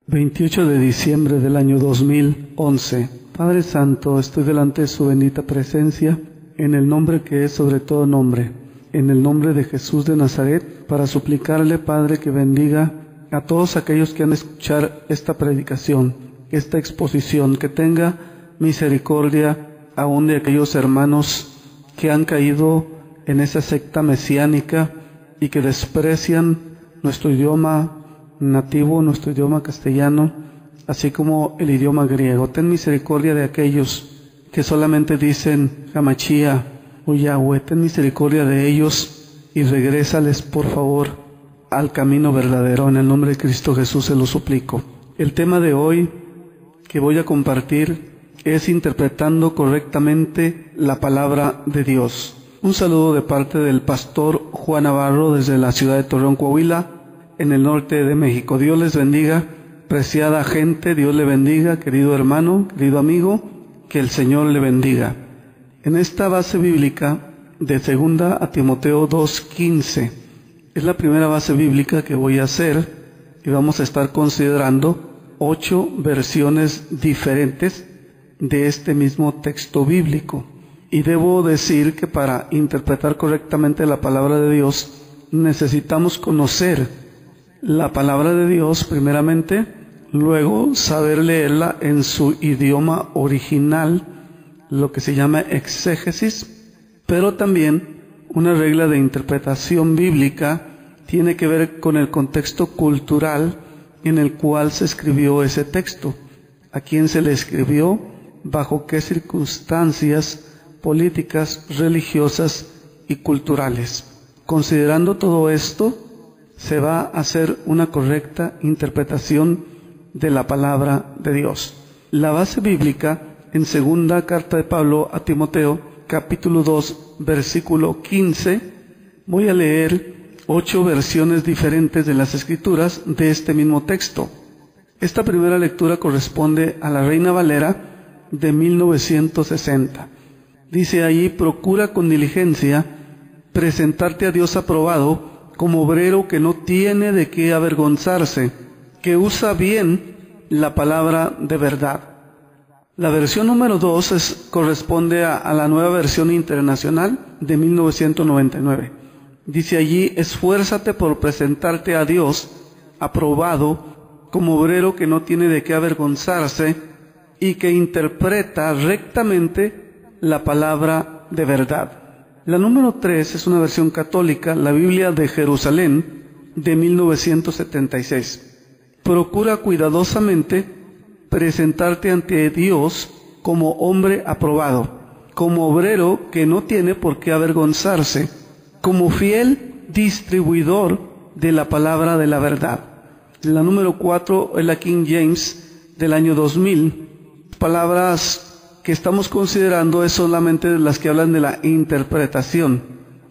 28 de diciembre del año 2011. Padre Santo, estoy delante de su bendita presencia, en el nombre que es sobre todo nombre, en el nombre de Jesús de Nazaret, para suplicarle, Padre, que bendiga a todos aquellos que han de escuchar esta predicación, esta exposición, que tenga misericordia aún de aquellos hermanos que han caído en esa secta mesiánica y que desprecian nuestro idioma nativo, nuestro idioma castellano, así como el idioma griego. Ten misericordia de aquellos que solamente dicen Hamashia o Yahweh. Ten misericordia de ellos y regrésales, por favor, al camino verdadero. En el nombre de Cristo Jesús se lo suplico. El tema de hoy que voy a compartir es interpretando correctamente la palabra de Dios. Un saludo de parte del pastor Juan Navarro desde la ciudad de Torreón, Coahuila, en el norte de México. Dios les bendiga, preciada gente, Dios le bendiga, querido hermano, querido amigo, que el Señor le bendiga. En esta base bíblica de 2 Timoteo 2:15, es la primera base bíblica que voy a hacer y vamos a estar considerando 8 versiones diferentes de este mismo texto bíblico. Y debo decir que para interpretar correctamente la palabra de Dios necesitamos conocer la palabra de Dios primeramente, luego saber leerla en su idioma original, lo que se llama exégesis, pero también una regla de interpretación bíblica tiene que ver con el contexto cultural en el cual se escribió ese texto, a quién se le escribió, bajo qué circunstancias políticas, religiosas y culturales. Considerando todo esto, se va a hacer una correcta interpretación de la palabra de Dios. La base bíblica en segunda carta de Pablo a Timoteo, capítulo 2, versículo 15, voy a leer 8 versiones diferentes de las Escrituras de este mismo texto. Esta primera lectura corresponde a la Reina Valera de 1960. Dice allí: procura con diligencia presentarte a Dios aprobado, como obrero que no tiene de qué avergonzarse, que usa bien la palabra de verdad. La versión número 2 corresponde a la Nueva Versión Internacional de 1999. Dice allí: esfuérzate por presentarte a Dios aprobado, como obrero que no tiene de qué avergonzarse y que interpreta rectamente la palabra de verdad. La número 3 es una versión católica, la Biblia de Jerusalén, de 1976. Procura cuidadosamente presentarte ante Dios como hombre aprobado, como obrero que no tiene por qué avergonzarse, como fiel distribuidor de la palabra de la verdad. La número 4 es la King James del año 2000. Palabras que estamos considerando es solamente las que hablan de la interpretación.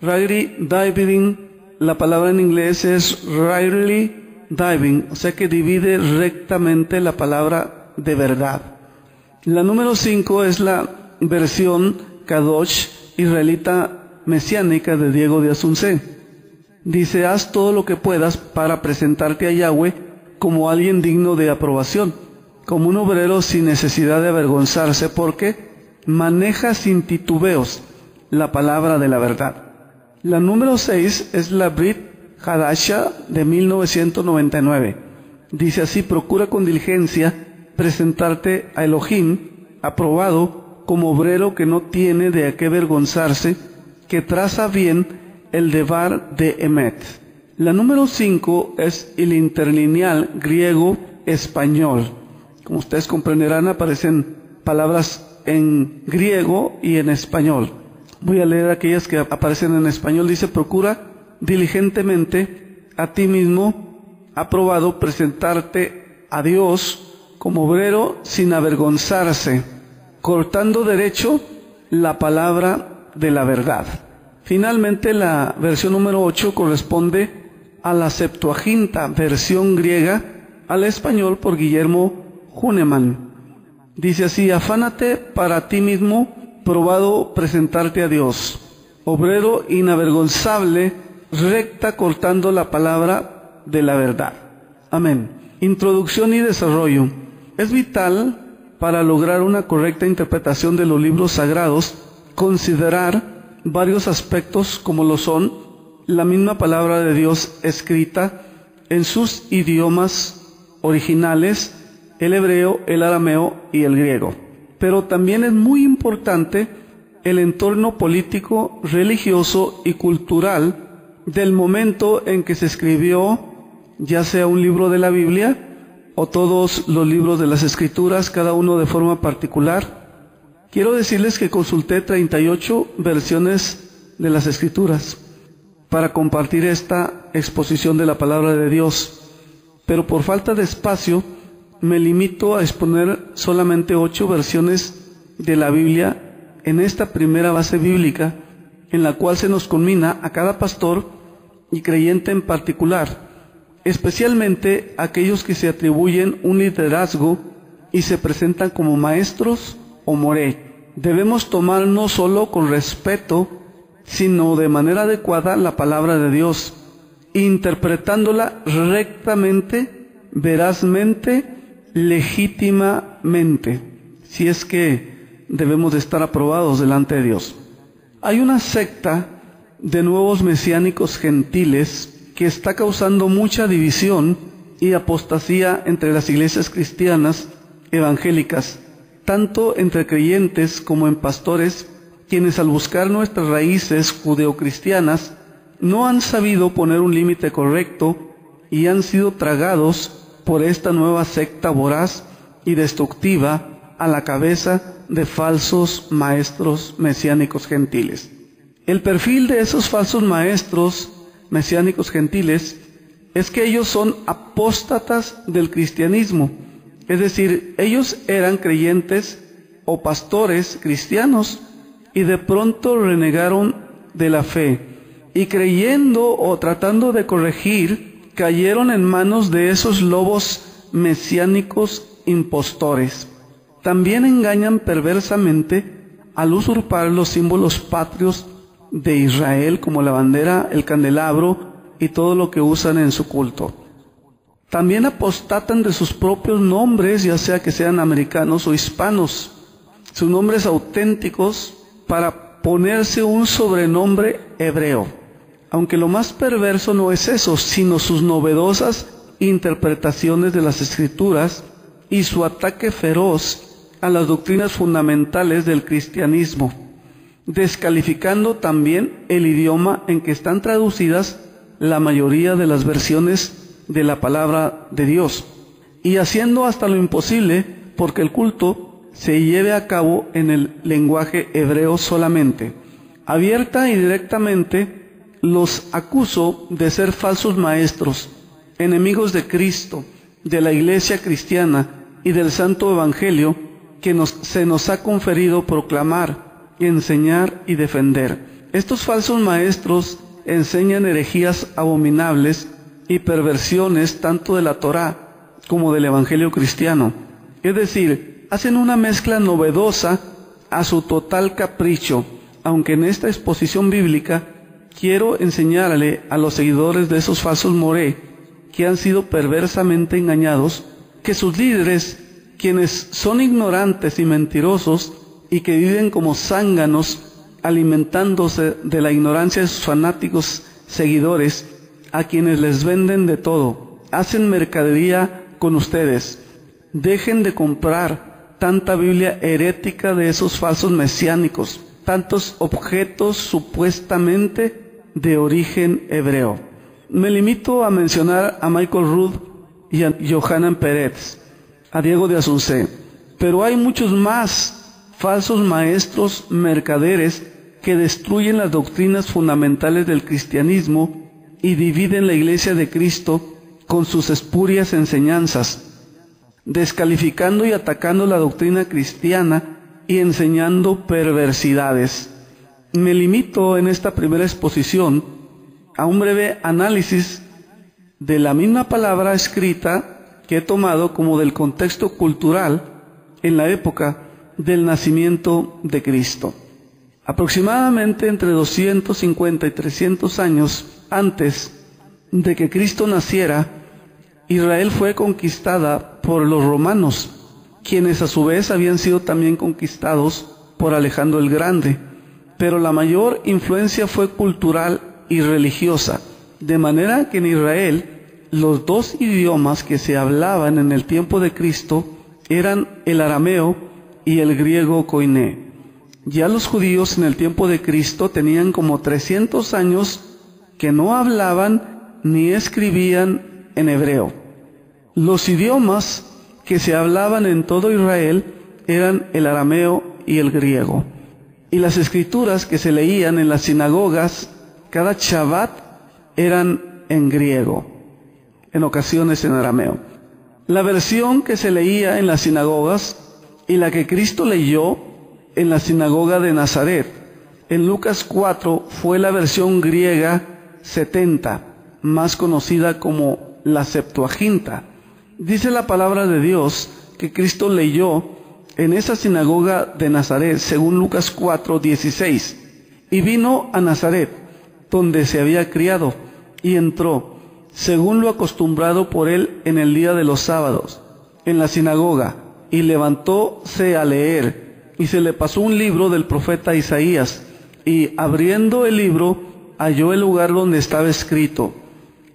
Rightly diving, la palabra en inglés es rightly diving, o sea que divide rectamente la palabra de verdad. La número 5 es la versión Kadosh israelita mesiánica de Diego de Asunción. Dice: haz todo lo que puedas para presentarte a Yahweh como alguien digno de aprobación, como un obrero sin necesidad de avergonzarse, porque maneja sin titubeos la palabra de la verdad. La número 6 es la Brit Hadasha de 1999. Dice así: procura con diligencia presentarte a Elohim aprobado, como obrero que no tiene de qué avergonzarse, que traza bien el devar de Emet. La número 5 es el interlineal griego-español. Como ustedes comprenderán, aparecen palabras en griego y en español. Voy a leer aquellas que aparecen en español. Dice: procura diligentemente a ti mismo aprobado presentarte a Dios como obrero sin avergonzarse, cortando derecho la palabra de la verdad. Finalmente, la versión número 8 corresponde a la Septuaginta, versión griega al español por Guillermo Huneman. Dice así: afánate para ti mismo, probado presentarte a Dios, obrero inavergonzable, recta cortando la palabra de la verdad. Amén. Introducción y desarrollo. Es vital para lograr una correcta interpretación de los libros sagrados considerar varios aspectos como lo son la misma palabra de Dios escrita en sus idiomas originales, el hebreo, el arameo y el griego. Pero también es muy importante el entorno político, religioso y cultural del momento en que se escribió, ya sea un libro de la Biblia o todos los libros de las Escrituras, cada uno de forma particular. Quiero decirles que consulté 38 versiones de las Escrituras para compartir esta exposición de la palabra de Dios, pero por falta de espacio me limito a exponer solamente 8 versiones de la Biblia en esta primera base bíblica, en la cual se nos conmina a cada pastor y creyente en particular, especialmente aquellos que se atribuyen un liderazgo y se presentan como maestros o moré. Debemos tomar no solo con respeto, sino de manera adecuada la palabra de Dios, interpretándola rectamente, verazmente, legítimamente, si es que debemos de estar aprobados delante de Dios. Hay una secta de nuevos mesiánicos gentiles que está causando mucha división y apostasía entre las iglesias cristianas evangélicas, tanto entre creyentes como en pastores, quienes al buscar nuestras raíces judeocristianas no han sabido poner un límite correcto y han sido tragados por esta nueva secta voraz y destructiva a la cabeza de falsos maestros mesiánicos gentiles. El perfil de esos falsos maestros mesiánicos gentiles es que ellos son apóstatas del cristianismo, es decir, ellos eran creyentes o pastores cristianos y de pronto renegaron de la fe y creyendo o tratando de corregir cayeron en manos de esos lobos mesiánicos impostores. También engañan perversamente al usurpar los símbolos patrios de Israel, como la bandera, el candelabro y todo lo que usan en su culto. También apostatan de sus propios nombres, ya sea que sean americanos o hispanos, sus nombres auténticos, para ponerse un sobrenombre hebreo. Aunque lo más perverso no es eso, sino sus novedosas interpretaciones de las Escrituras y su ataque feroz a las doctrinas fundamentales del cristianismo, descalificando también el idioma en que están traducidas la mayoría de las versiones de la palabra de Dios, y haciendo hasta lo imposible porque el culto se lleve a cabo en el lenguaje hebreo solamente. Abierta y directamente los acuso de ser falsos maestros, enemigos de Cristo, de la iglesia cristiana y del santo evangelio que se nos ha conferido proclamar, enseñar y defender. Estos falsos maestros enseñan herejías abominables y perversiones tanto de la Torá como del evangelio cristiano. Es decir, hacen una mezcla novedosa a su total capricho, aunque en esta exposición bíblica quiero enseñarle a los seguidores de esos falsos moré que han sido perversamente engañados, que sus líderes, quienes son ignorantes y mentirosos y que viven como zánganos alimentándose de la ignorancia de sus fanáticos seguidores, a quienes les venden de todo, hacen mercadería con ustedes. Dejen de comprar tanta Biblia herética de esos falsos mesiánicos, tantos objetos supuestamente de origen hebreo. Me limito a mencionar a Michael Rood y a Johanan Peretz, a Diego de Asunción, pero hay muchos más falsos maestros mercaderes que destruyen las doctrinas fundamentales del cristianismo y dividen la iglesia de Cristo con sus espurias enseñanzas, descalificando y atacando la doctrina cristiana y enseñando perversidades. Me limito en esta primera exposición a un breve análisis de la misma palabra escrita que he tomado como del contexto cultural en la época del nacimiento de Cristo. Aproximadamente entre 250 y 300 años antes de que Cristo naciera, Israel fue conquistada por los romanos, quienes a su vez habían sido también conquistados por Alejandro el Grande. Pero la mayor influencia fue cultural y religiosa, de manera que en Israel los dos idiomas que se hablaban en el tiempo de Cristo eran el arameo y el griego koiné. Ya los judíos en el tiempo de Cristo tenían como 300 años que no hablaban ni escribían en hebreo. Los idiomas que se hablaban en todo Israel eran el arameo y el griego. Y las escrituras que se leían en las sinagogas cada Shabbat eran en griego, en ocasiones en arameo. La versión que se leía en las sinagogas y la que Cristo leyó en la sinagoga de Nazaret, en Lucas 4, fue la versión griega 70, más conocida como la Septuaginta. Dice la palabra de Dios que Cristo leyó en esa sinagoga de Nazaret, según Lucas 4, 16. Y vino a Nazaret, donde se había criado, y entró, según lo acostumbrado por él en el día de los sábados, en la sinagoga, y levantóse a leer, y se le pasó un libro del profeta Isaías, y abriendo el libro, halló el lugar donde estaba escrito: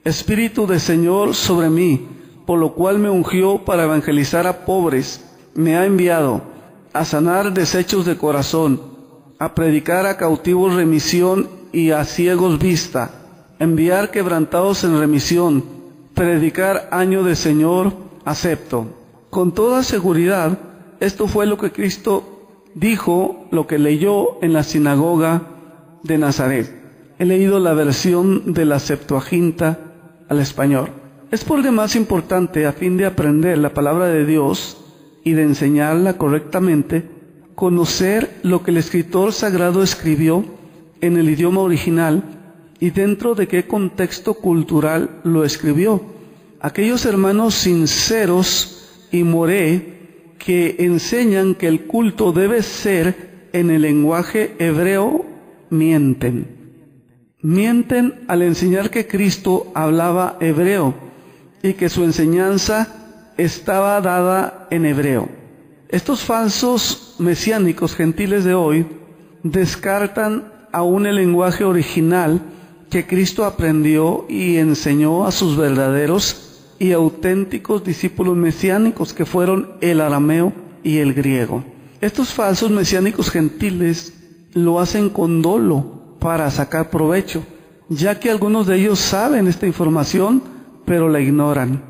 Espíritu del Señor sobre mí, por lo cual me ungió para evangelizar a pobres, me ha enviado a sanar deshechos de corazón, a predicar a cautivos remisión y a ciegos vista, enviar quebrantados en remisión, predicar año del Señor acepto. Con toda seguridad, esto fue lo que Cristo dijo, lo que leyó en la sinagoga de Nazaret. He leído la versión de la Septuaginta al español. Es por demás importante, a fin de aprender la palabra de Dios y de enseñarla correctamente, conocer lo que el escritor sagrado escribió en el idioma original y dentro de qué contexto cultural lo escribió. Aquellos hermanos sinceros y moré que enseñan que el culto debe ser en el lenguaje hebreo, mienten. Mienten al enseñar que Cristo hablaba hebreo y que su enseñanza estaba dada en hebreo. Estos falsos mesiánicos gentiles de hoy descartan aún el lenguaje original que Cristo aprendió y enseñó a sus verdaderos y auténticos discípulos mesiánicos, que fueron el arameo y el griego. Estos falsos mesiánicos gentiles lo hacen con dolo para sacar provecho, ya que algunos de ellos saben esta información, pero la ignoran.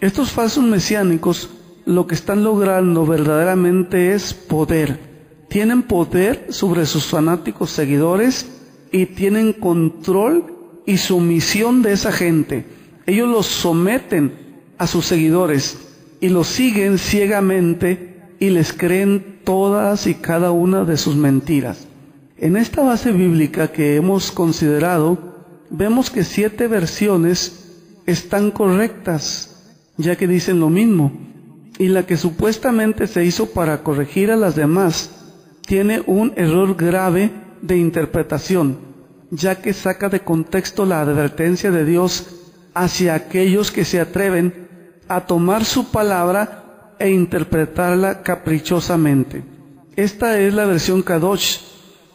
Estos falsos mesiánicos lo que están logrando verdaderamente es poder. Tienen poder sobre sus fanáticos seguidores y tienen control y sumisión de esa gente. Ellos los someten a sus seguidores y los siguen ciegamente y les creen todas y cada una de sus mentiras. En esta base bíblica que hemos considerado, vemos que 7 versiones están correctas, ya que dicen lo mismo, y la que supuestamente se hizo para corregir a las demás tiene un error grave de interpretación, ya que saca de contexto la advertencia de Dios hacia aquellos que se atreven a tomar su palabra e interpretarla caprichosamente. Esta es la versión Kadosh,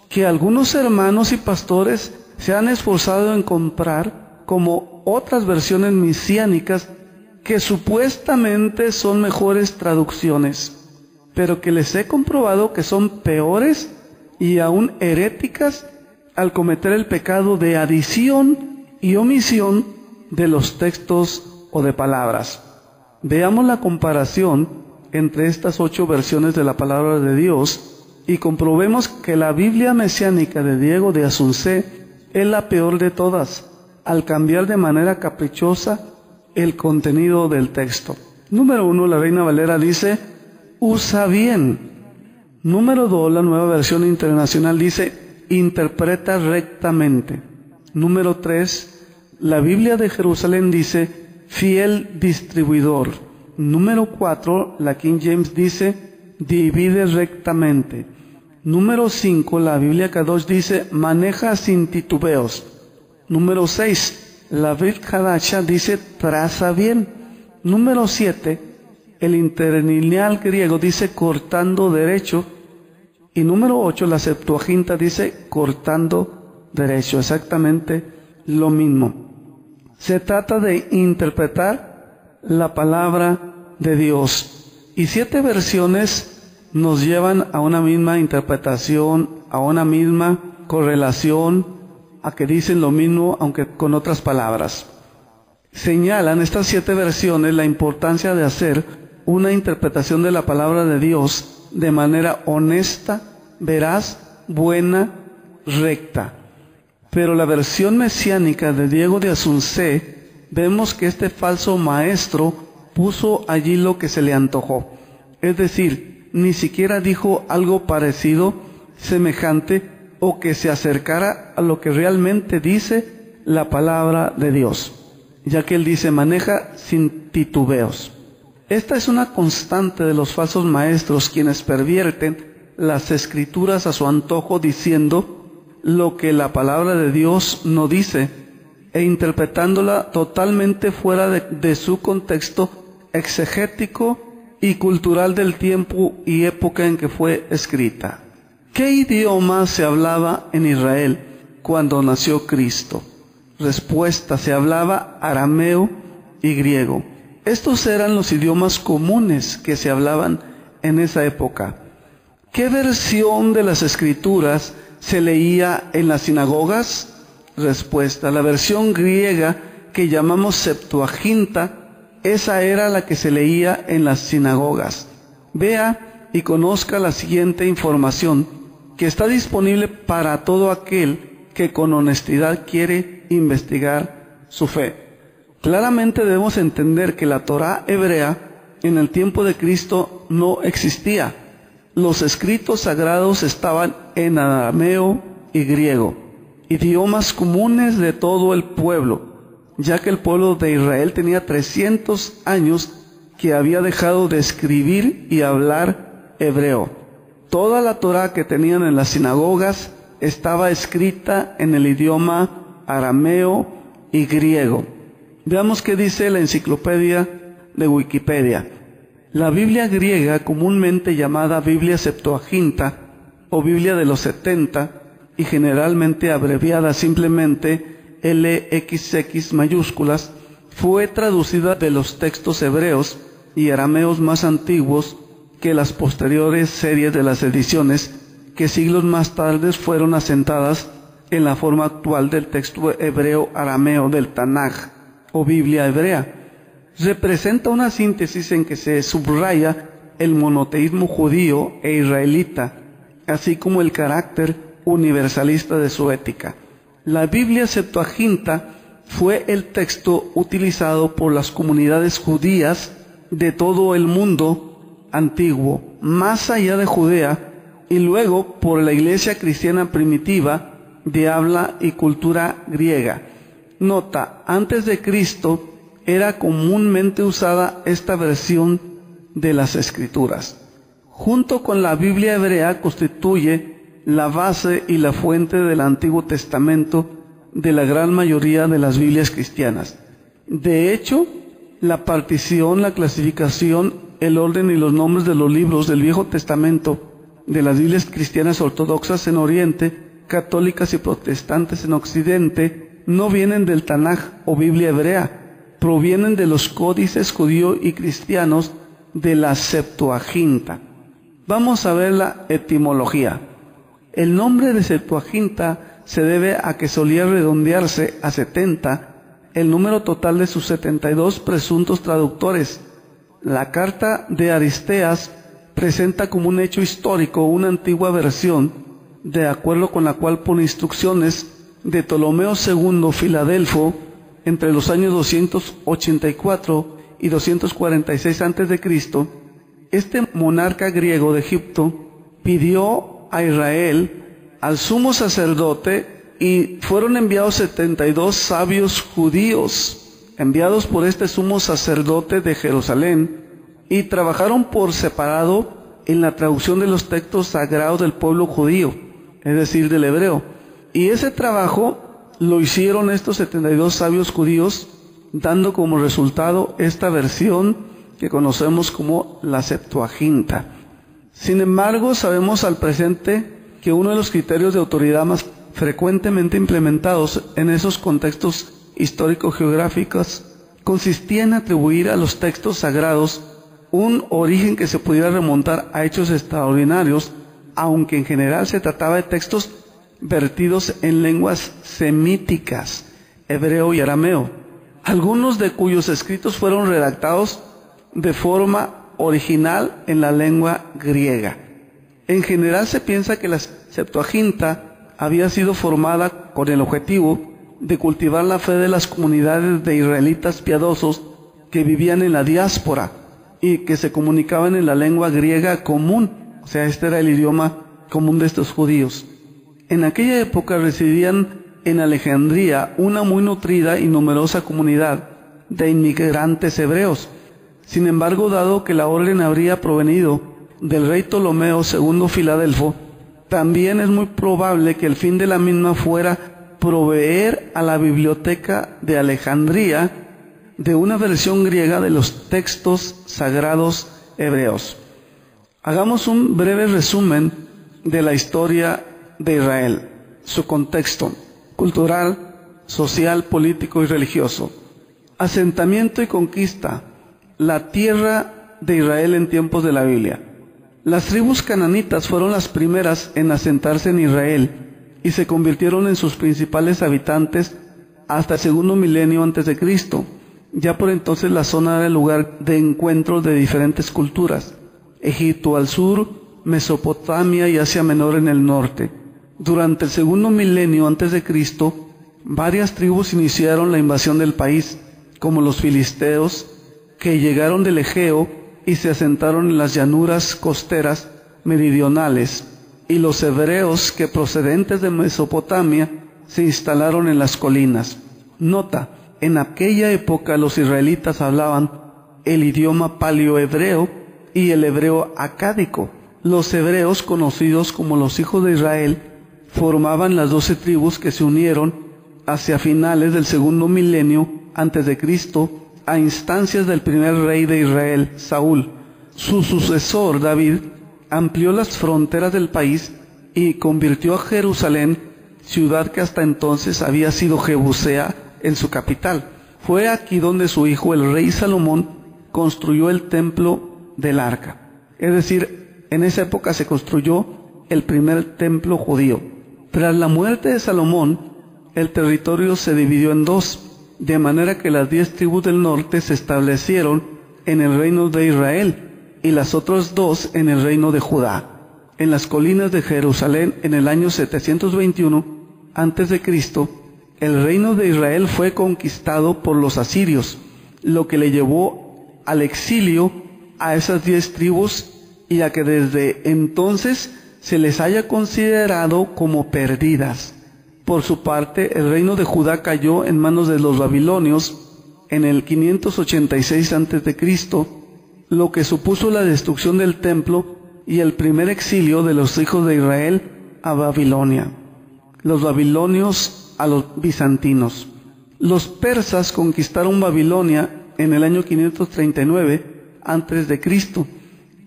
que algunos hermanos y pastores se han esforzado en comprar como otras versiones mesiánicas que supuestamente son mejores traducciones, pero que les he comprobado que son peores y aún heréticas al cometer el pecado de adición y omisión de los textos o de palabras. Veamos la comparación entre estas 8 versiones de la palabra de Dios y comprobemos que la Biblia mesiánica de Diego de Asunción es la peor de todas, al cambiar de manera caprichosa el contenido del texto. Número 1, la Reina Valera dice, usa bien. Número 2, la Nueva Versión Internacional dice, interpreta rectamente. Número 3, la Biblia de Jerusalén dice, fiel distribuidor. Número 4, la King James dice, divide rectamente. Número 5, la Biblia Kadosh dice, maneja sin titubeos. Número 6, la Brit Hadasha dice, traza bien. Número 7, el interlineal griego dice cortando derecho. Y número 8, la Septuaginta dice cortando derecho. Exactamente lo mismo. Se trata de interpretar la palabra de Dios. Y 7 versiones nos llevan a una misma interpretación, a una misma correlación, a que dicen lo mismo, aunque con otras palabras. Señalan estas 7 versiones la importancia de hacer una interpretación de la palabra de Dios de manera honesta, veraz, buena, recta. Pero la versión mesiánica de Diego de Asunción, vemos que este falso maestro puso allí lo que se le antojó. Es decir, ni siquiera dijo algo parecido, semejante, o que se acercara a lo que realmente dice la palabra de Dios, ya que él dice maneja sin titubeos. Esta es una constante de los falsos maestros, quienes pervierten las escrituras a su antojo diciendo lo que la palabra de Dios no dice e interpretándola totalmente fuera de su contexto exegético y cultural del tiempo y época en que fue escrita. ¿Qué idioma se hablaba en Israel cuando nació Cristo? Respuesta: se hablaba arameo y griego. Estos eran los idiomas comunes que se hablaban en esa época. ¿Qué versión de las Escrituras se leía en las sinagogas? Respuesta: la versión griega que llamamos Septuaginta, esa era la que se leía en las sinagogas. Vea y conozca la siguiente información, que está disponible para todo aquel que con honestidad quiere investigar su fe. Claramente debemos entender que la Torá hebrea en el tiempo de Cristo no existía. Los escritos sagrados estaban en arameo y griego, idiomas comunes de todo el pueblo, ya que el pueblo de Israel tenía 300 años que había dejado de escribir y hablar hebreo. Toda la Torá que tenían en las sinagogas estaba escrita en el idioma arameo y griego. Veamos qué dice la enciclopedia de Wikipedia. La Biblia griega, comúnmente llamada Biblia Septuaginta o Biblia de los 70, y generalmente abreviada simplemente LXX mayúsculas, fue traducida de los textos hebreos y arameos más antiguos que las posteriores series de las ediciones que siglos más tarde fueron asentadas en la forma actual del texto hebreo arameo del Tanaj o Biblia hebrea. Representa una síntesis en que se subraya el monoteísmo judío e israelita, así como el carácter universalista de su ética. La Biblia Septuaginta fue el texto utilizado por las comunidades judías de todo el mundo antiguo, más allá de Judea, y luego por la iglesia cristiana primitiva de habla y cultura griega. Nota: antes de Cristo era comúnmente usada esta versión de las Escrituras. Junto con la Biblia hebrea constituye la base y la fuente del Antiguo Testamento de la gran mayoría de las Biblias cristianas. De hecho, la partición, la clasificación, el orden y los nombres de los libros del Viejo Testamento de las Biblias cristianas ortodoxas en Oriente, católicas y protestantes en Occidente, no vienen del Tanaj o Biblia hebrea, provienen de los códices judío y cristianos de la Septuaginta. Vamos a ver la etimología. El nombre de Septuaginta se debe a que solía redondearse a 70 el número total de sus 72 presuntos traductores. La carta de Aristeas presenta como un hecho histórico una antigua versión, de acuerdo con la cual, por instrucciones de Ptolomeo II Filadelfo, entre los años 284 y 246 a.C., este monarca griego de Egipto pidió a Israel al sumo sacerdote, y fueron enviados 72 sabios judíos, enviados por este sumo sacerdote de Jerusalén, y trabajaron por separado en la traducción de los textos sagrados del pueblo judío, es decir, del hebreo. Y ese trabajo lo hicieron estos 72 sabios judíos dando como resultado esta versión que conocemos como la Septuaginta. Sin embargo, sabemos al presente que uno de los criterios de autoridad más frecuentemente implementados en esos contextos histórico-geográficos consistía en atribuir a los textos sagrados un origen que se pudiera remontar a hechos extraordinarios, aunque en general se trataba de textos vertidos en lenguas semíticas, hebreo y arameo, algunos de cuyos escritos fueron redactados de forma original en la lengua griega. En general se piensa que la Septuaginta había sido formada con el objetivo de cultivar la fe de las comunidades de israelitas piadosos que vivían en la diáspora y que se comunicaban en la lengua griega común, o sea, este era el idioma común de estos judíos. En aquella época residían en Alejandría una muy nutrida y numerosa comunidad de inmigrantes hebreos. Sin embargo, dado que la orden habría provenido del rey Ptolomeo II Filadelfo, también es muy probable que el fin de la misma fuera proveer a la biblioteca de Alejandría de una versión griega de los textos sagrados hebreos. Hagamos un breve resumen de la historia de Israel, su contexto cultural, social, político y religioso. Asentamiento y conquista, la tierra de Israel en tiempos de la Biblia. Las tribus cananitas fueron las primeras en asentarse en Israel y se convirtieron en sus principales habitantes hasta el segundo milenio antes de Cristo. Ya por entonces la zona era el lugar de encuentro de diferentes culturas: Egipto al sur, Mesopotamia y Asia Menor en el norte. Durante el segundo milenio antes de Cristo, varias tribus iniciaron la invasión del país, como los filisteos, que llegaron del Egeo y se asentaron en las llanuras costeras meridionales, y los hebreos, que procedentes de Mesopotamia se instalaron en las colinas. Nota: en aquella época los israelitas hablaban el idioma paleohebreo y el hebreo acádico. Los hebreos, conocidos como los hijos de Israel, formaban las 12 tribus que se unieron hacia finales del segundo milenio antes de Cristo a instancias del primer rey de Israel, Saúl. Su sucesor, David, amplió las fronteras del país y convirtió a Jerusalén, ciudad que hasta entonces había sido Jebusea, en su capital. Fue aquí donde su hijo, el rey Salomón, construyó el templo del arca. Es decir, en esa época se construyó el primer templo judío. Tras la muerte de Salomón, el territorio se dividió en dos, de manera que las 10 tribus del norte se establecieron en el reino de Israel y las otras 2 en el reino de Judá. En las colinas de Jerusalén, en el año 721 antes de Cristo, el reino de Israel fue conquistado por los asirios, lo que le llevó al exilio a esas 10 tribus y a que desde entonces se les haya considerado como perdidas. Por su parte, el reino de Judá cayó en manos de los babilonios en el 586 a.C., lo que supuso la destrucción del templo y el primer exilio de los hijos de Israel a Babilonia. Los babilonios a los bizantinos. Los persas conquistaron Babilonia en el año 539 a.C.,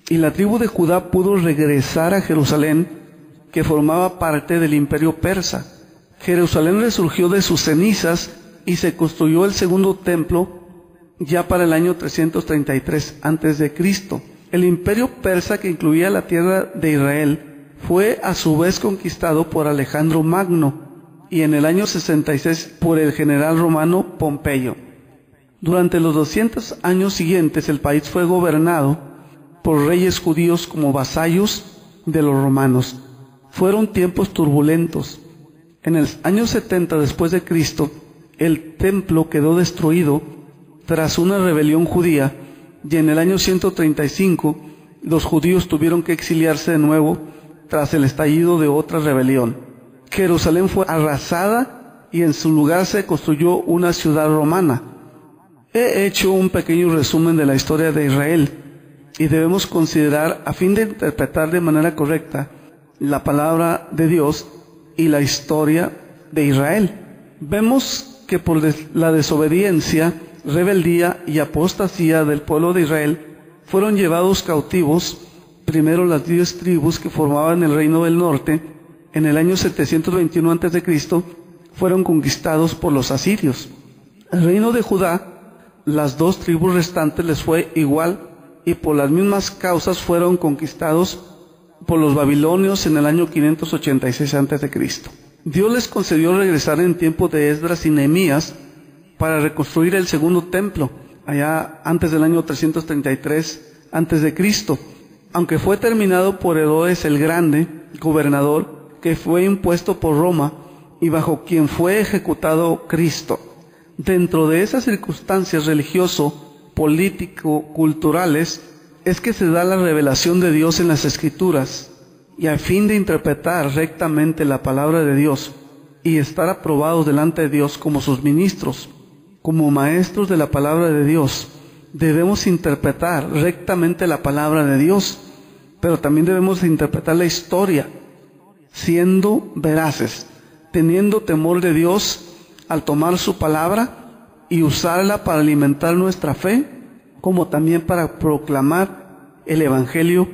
y la tribu de Judá pudo regresar a Jerusalén, que formaba parte del imperio persa. Jerusalén resurgió de sus cenizas y se construyó el segundo templo ya para el año 333 a.C. El imperio persa, que incluía la tierra de Israel, fue a su vez conquistado por Alejandro Magno y en el año 66 por el general romano Pompeyo. Durante los 200 años siguientes el país fue gobernado por reyes judíos como vasallos de los romanos. Fueron tiempos turbulentos. En el año 70 después de Cristo, el templo quedó destruido tras una rebelión judía, y en el año 135 los judíos tuvieron que exiliarse de nuevo tras el estallido de otra rebelión. Jerusalén fue arrasada y en su lugar se construyó una ciudad romana. He hecho un pequeño resumen de la historia de Israel y debemos considerar, a fin de interpretar de manera correcta la palabra de Dios y la historia de Israel. Vemos que por la desobediencia rebeldía y apostasía del pueblo de Israel, fueron llevados cautivos, primero las 10 tribus que formaban el reino del norte, en el año 721 a.C., fueron conquistados por los asirios. El reino de Judá, las 2 tribus restantes les fue igual y por las mismas causas fueron conquistados por los babilonios en el año 586 a.C. Dios les concedió regresar en tiempo de Esdras y Nehemías para reconstruir el segundo templo, allá antes del año 333 a.C., aunque fue terminado por Herodes el Grande, gobernador, que fue impuesto por Roma y bajo quien fue ejecutado Cristo. Dentro de esas circunstancias religioso, político, culturales, es que se da la revelación de Dios en las Escrituras, y a fin de interpretar rectamente la palabra de Dios y estar aprobados delante de Dios como sus ministros, como maestros de la palabra de Dios, debemos interpretar rectamente la palabra de Dios, pero también debemos interpretar la historia, siendo veraces, teniendo temor de Dios al tomar su palabra y usarla para alimentar nuestra fe, como también para proclamar el Evangelio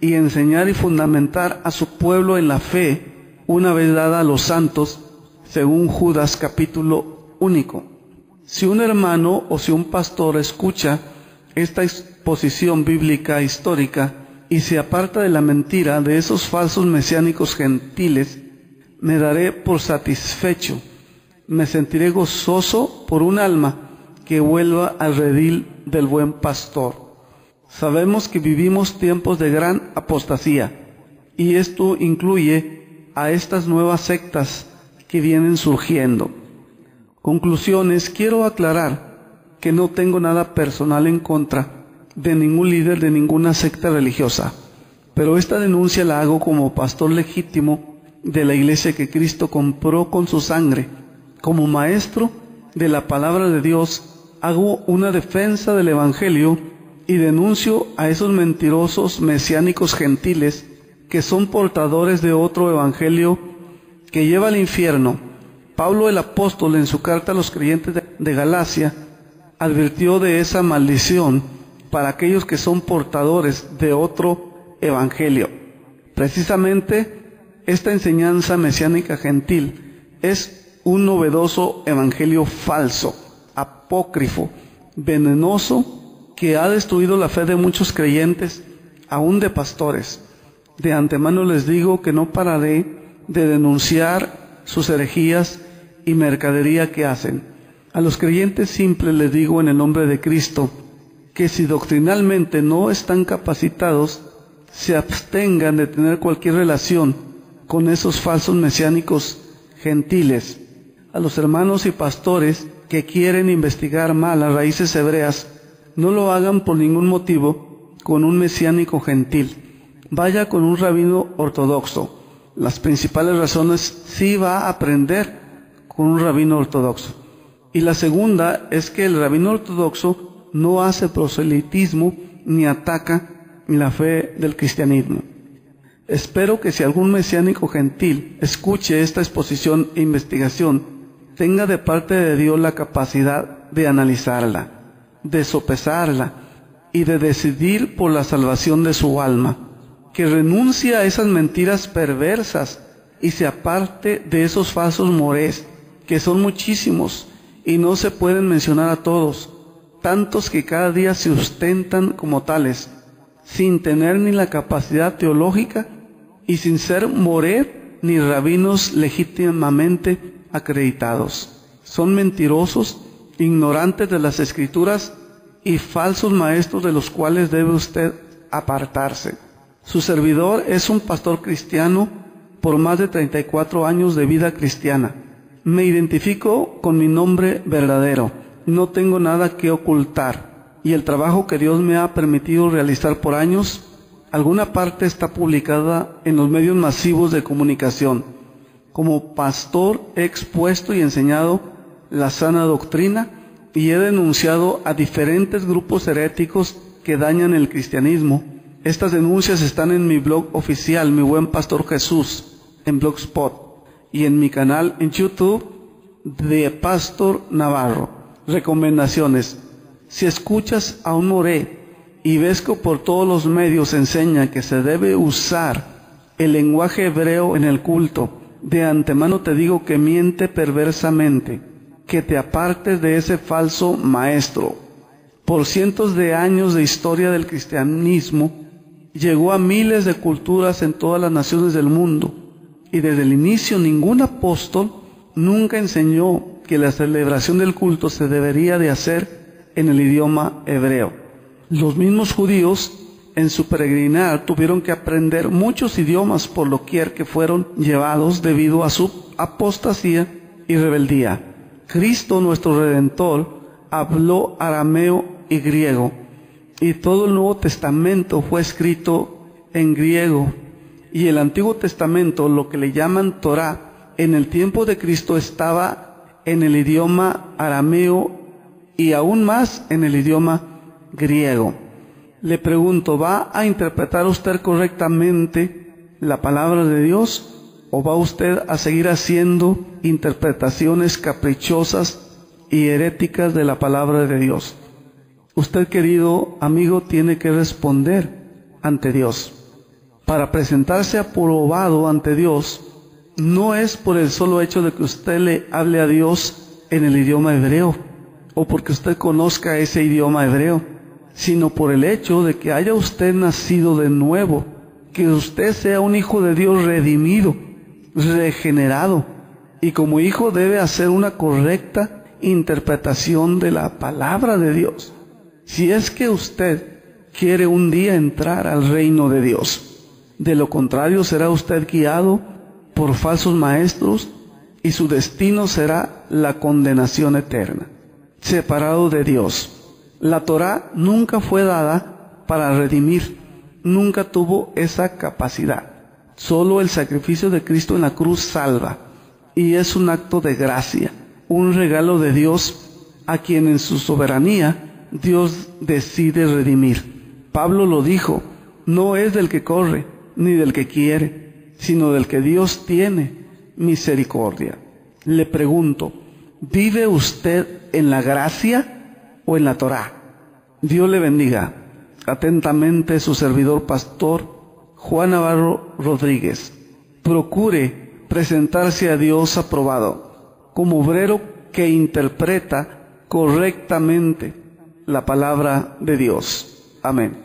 y enseñar y fundamentar a su pueblo en la fe, una vez dada a los santos, según Judas capítulo único. Si un hermano o si un pastor escucha esta exposición bíblica histórica y se aparta de la mentira de esos falsos mesiánicos gentiles, me daré por satisfecho, me sentiré gozoso por un alma que vuelva al redil del buen pastor. Sabemos que vivimos tiempos de gran apostasía, y esto incluye a estas nuevas sectas que vienen surgiendo. Conclusiones, quiero aclarar que no tengo nada personal en contra de ningún líder de ninguna secta religiosa, pero esta denuncia la hago como pastor legítimo de la iglesia que Cristo compró con su sangre. Como maestro de la palabra de Dios, hago una defensa del Evangelio y denuncio a esos mentirosos mesiánicos gentiles que son portadores de otro evangelio que lleva al infierno. Pablo el apóstol, en su carta a los creyentes de Galacia, advirtió de esa maldición para aquellos que son portadores de otro evangelio. Precisamente esta enseñanza mesiánica gentil es un novedoso evangelio falso, apócrifo, venenoso, que ha destruido la fe de muchos creyentes, aún de pastores. De antemano les digo que no pararé de denunciar sus herejías y mercadería que hacen. A los creyentes simples les digo en el nombre de Cristo, que si doctrinalmente no están capacitados, se abstengan de tener cualquier relación con esos falsos mesiánicos gentiles. A los hermanos y pastores que quieren investigar mal las raíces hebreas, no lo hagan por ningún motivo con un mesiánico gentil. Vaya con un rabino ortodoxo. Las principales razones sí va a aprender con un rabino ortodoxo. Y la segunda es que el rabino ortodoxo no hace proselitismo ni ataca la fe del cristianismo. Espero que si algún mesiánico gentil escuche esta exposición e investigación, tenga de parte de Dios la capacidad de analizarla, de sopesarla y de decidir por la salvación de su alma, que renuncie a esas mentiras perversas y se aparte de esos falsos morés, que son muchísimos y no se pueden mencionar a todos, tantos que cada día se ostentan como tales, sin tener ni la capacidad teológica y sin ser moré ni rabinos legítimamente acreditados. Son mentirosos, ignorantes de las Escrituras y falsos maestros de los cuales debe usted apartarse. Su servidor es un pastor cristiano por más de 34 años de vida cristiana. Me identifico con mi nombre verdadero, no tengo nada que ocultar, y el trabajo que Dios me ha permitido realizar por años, alguna parte está publicada en los medios masivos de comunicación. Como pastor he expuesto y enseñado la sana doctrina y he denunciado a diferentes grupos heréticos que dañan el cristianismo. Estas denuncias están en mi blog oficial, Mi Buen Pastor Jesús, en Blogspot, y en mi canal en YouTube de Pastor Navarro. Recomendaciones. Si escuchas a un moré y ves que por todos los medios enseña que se debe usar el lenguaje hebreo en el culto, de antemano te digo que miente perversamente, que te apartes de ese falso maestro. Por cientos de años de historia del cristianismo, llegó a miles de culturas en todas las naciones del mundo, y desde el inicio ningún apóstol nunca enseñó que la celebración del culto se debería de hacer en el idioma hebreo. Los mismos judíos en su peregrinar tuvieron que aprender muchos idiomas por doquier que fueron llevados debido a su apostasía y rebeldía. Cristo, nuestro Redentor, habló arameo y griego, y todo el Nuevo Testamento fue escrito en griego, y el Antiguo Testamento, lo que le llaman Torá, en el tiempo de Cristo estaba en el idioma arameo y aún más en el idioma griego. Le pregunto, ¿va a interpretar usted correctamente la palabra de Dios o va usted a seguir haciendo interpretaciones caprichosas y heréticas de la palabra de Dios? Usted, querido amigo, tiene que responder ante Dios. Para presentarse aprobado ante Dios, no es por el solo hecho de que usted le hable a Dios en el idioma hebreo, o porque usted conozca ese idioma hebreo, sino por el hecho de que haya usted nacido de nuevo, que usted sea un hijo de Dios redimido, regenerado, y como hijo debe hacer una correcta interpretación de la palabra de Dios, si es que usted quiere un día entrar al reino de Dios. De lo contrario, será usted guiado por falsos maestros y su destino será la condenación eterna, separado de Dios. La Torá nunca fue dada para redimir, nunca tuvo esa capacidad. Solo el sacrificio de Cristo en la cruz salva, y es un acto de gracia, un regalo de Dios a quien en su soberanía Dios decide redimir. Pablo lo dijo, no es del que corre, ni del que quiere, sino del que Dios tiene misericordia. Le pregunto, ¿vive usted en la gracia o en la Torá? Dios le bendiga. Atentamente su servidor pastor Juan Navarro Rodríguez. Procure presentarse a Dios aprobado, como obrero que interpreta correctamente la palabra de Dios. Amén.